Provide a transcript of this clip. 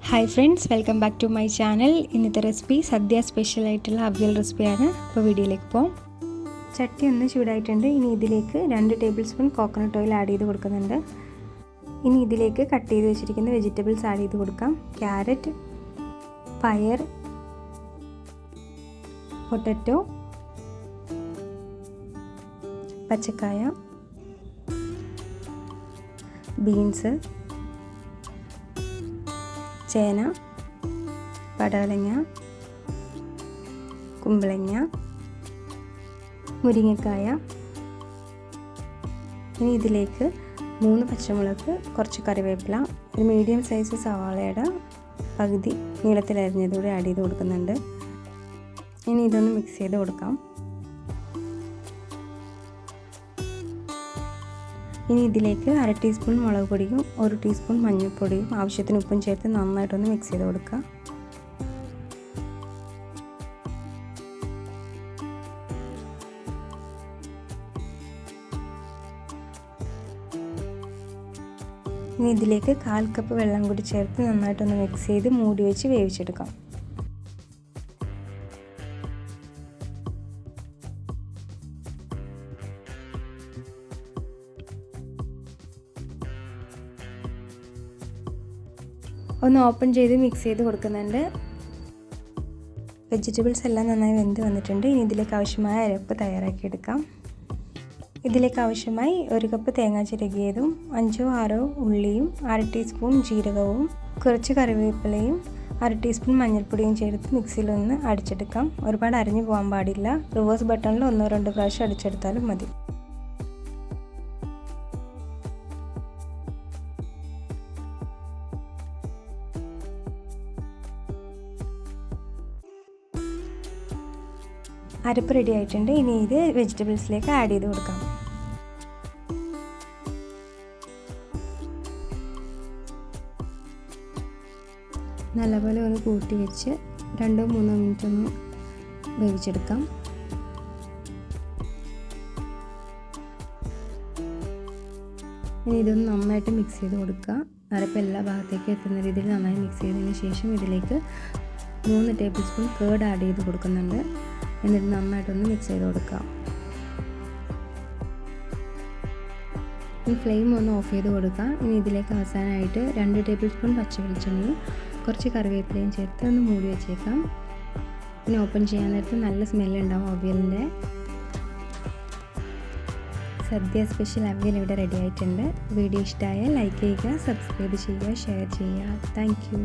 Hi friends, welcome back to my channel. ഇന്നത്തെ recipe sadya special ആയിട്ടുള്ള അവിയൽ റെസിപ്പിയാണ്. അപ്പോൾ വീഡിയോയിലേക്ക് പോകാം. ചട്ടി ഒന്ന് ചൂടായിട്ടുണ്ട്. ഇനി ഇതിലേക്ക് 2 table spoon coconut oil add ചെയ്ത് കൊടുക്കുന്നുണ്ട്. ഇനി ഇതിലേക്ക് കട്ട് ചെയ്ത് വെച്ചിരിക്കുന്ന വെജിറ്റബിൾസ് ആഡ് ചെയ്ത് കൊടുക്കാം. ക്യാരറ്റ്, പയർ, പൊട്ടറ്റോ, പച്ചക്കായ, ബീൻസ്, ചേന, പടവലങ്ങ, കുമ്പളങ്ങ, മുരിങ്ങക്കായ. ഇനി ഇതിലേക്ക് 3 പച്ചമുളക്, കുറച്ച് കറിവേപ്പില, ഒരു മീഡിയം സൈസ് സവാളയുടെ പകുതി നീളത്തിലരിഞ്ഞതുകൂടി ആഡ് ചെയ്ത് കൊടുക്കുന്നുണ്ട്. ഇനി ഇതൊന്ന് മിക്സ് ചെയ്ത് കൊടുക്കാം. ഇനി ഇതിലേക്ക് 1/2 ടീസ്പൂൺ മുളക് പൊടിയും 1 ടീസ്പൂൺ മഞ്ഞൾപ്പൊടിയും ആവശ്യത്തിന് ഉപ്പും ചേർത്ത് നന്നായിട്ടൊന്ന് മിക്സ് ചെയ്ത് കൊടുക്കുക. ഇനി ഇതിലേക്ക് 1/4 കപ്പ് വെള്ളം കൂടി ചേർത്ത് നന്നായിട്ടൊന്ന് മിക്സ് ചെയ്ത് മൂടി വെച്ച് വേവിച്ചെടുക്കാം. ഒന്ന് ഓപ്പൺ ചെയ്ത് മിക്സ് ചെയ്ത് കൊടുക്കുന്നുണ്ട്. വെജിറ്റബിൾസ് എല്ലാം നന്നായി വെന്ത് വന്നിട്ടുണ്ട്. ഇനി ഇതിലേക്ക് ആവശ്യമായ അരപ്പ് തയ്യാറാക്കിയെടുക്കാം. ഇതിലേക്ക് ആവശ്യമായി 1 കപ്പ് തേങ്ങ ചിരകിയതും 5-6 ഉള്ളിയും 1/2 ടീസ്പൂൺ ജീരകവും കുറച്ച് കറിവേപ്പിലയും 1/2 ടീസ്പൂൺ മഞ്ഞൾപ്പൊടിയും ചേർത്ത് മിക്സിയിലൊന്ന് അടിച്ചെടുക്കാം. ഒരുപാട് അരിഞ്ഞു പോകാൻ പാടില്ല. റിവേഴ്സ് ബട്ടണിൽ 1-2 പ്രാവശ്യം അടിച്ചെടുത്താലും മതി. അരപ്പ് റെഡി ആയിട്ടുണ്ട്. ഇനി ഇത് വെജിറ്റബിൾസിലേക്ക് ആഡ് ചെയ്ത് കൊടുക്കാം. നല്ലപോലെ ഒന്ന് കൂട്ടി വെച്ച് 2-3 മിനിറ്റ് ഒന്ന് വേവിച്ചെടുക്കാം. ഇനി ഇതൊന്ന് നന്നായിട്ട് മിക്സ് ചെയ്ത് കൊടുക്കുക. അരപ്പ് എല്ലാ ഭാഗത്തേക്കും എത്തുന്ന രീതിയിൽ നന്നായി മിക്സ് ചെയ്തതിന് ശേഷം ഇതിലേക്ക് 3 ടേബിൾ സ്പൂൺ കേർഡ് ആഡ് ചെയ്ത് കൊടുക്കുന്നുണ്ട്. എന്നിട്ട് നന്നായിട്ടൊന്ന് മിക്സ് ചെയ്ത് കൊടുക്കാം. ഈ ഫ്ലെയിം ഒന്ന് ഓഫ് ചെയ്ത് കൊടുക്കാം. ഇനി ഇതിലേക്ക് അവസാനമായിട്ട് 2 ടേബിൾ സ്പൂൺ പച്ച വെളിച്ചെണ്ണയും കുറച്ച് കറിവേപ്പിലയും ചേർത്ത് ഒന്ന് മൂടി വെച്ചേക്കാം. പിന്നെ ഓപ്പൺ ചെയ്യാൻ നേരത്ത് നല്ല സ്മെല്ലുണ്ടാവും അവിയലിൻ്റെ. സദ്യ സ്പെഷ്യൽ അവിയൽ ഇവിടെ റെഡി ആയിട്ടുണ്ട്. വീഡിയോ ഇഷ്ടമായാൽ ലൈക്ക് ചെയ്യുക, സബ്സ്ക്രൈബ് ചെയ്യുക, ഷെയർ ചെയ്യുക. Thank you.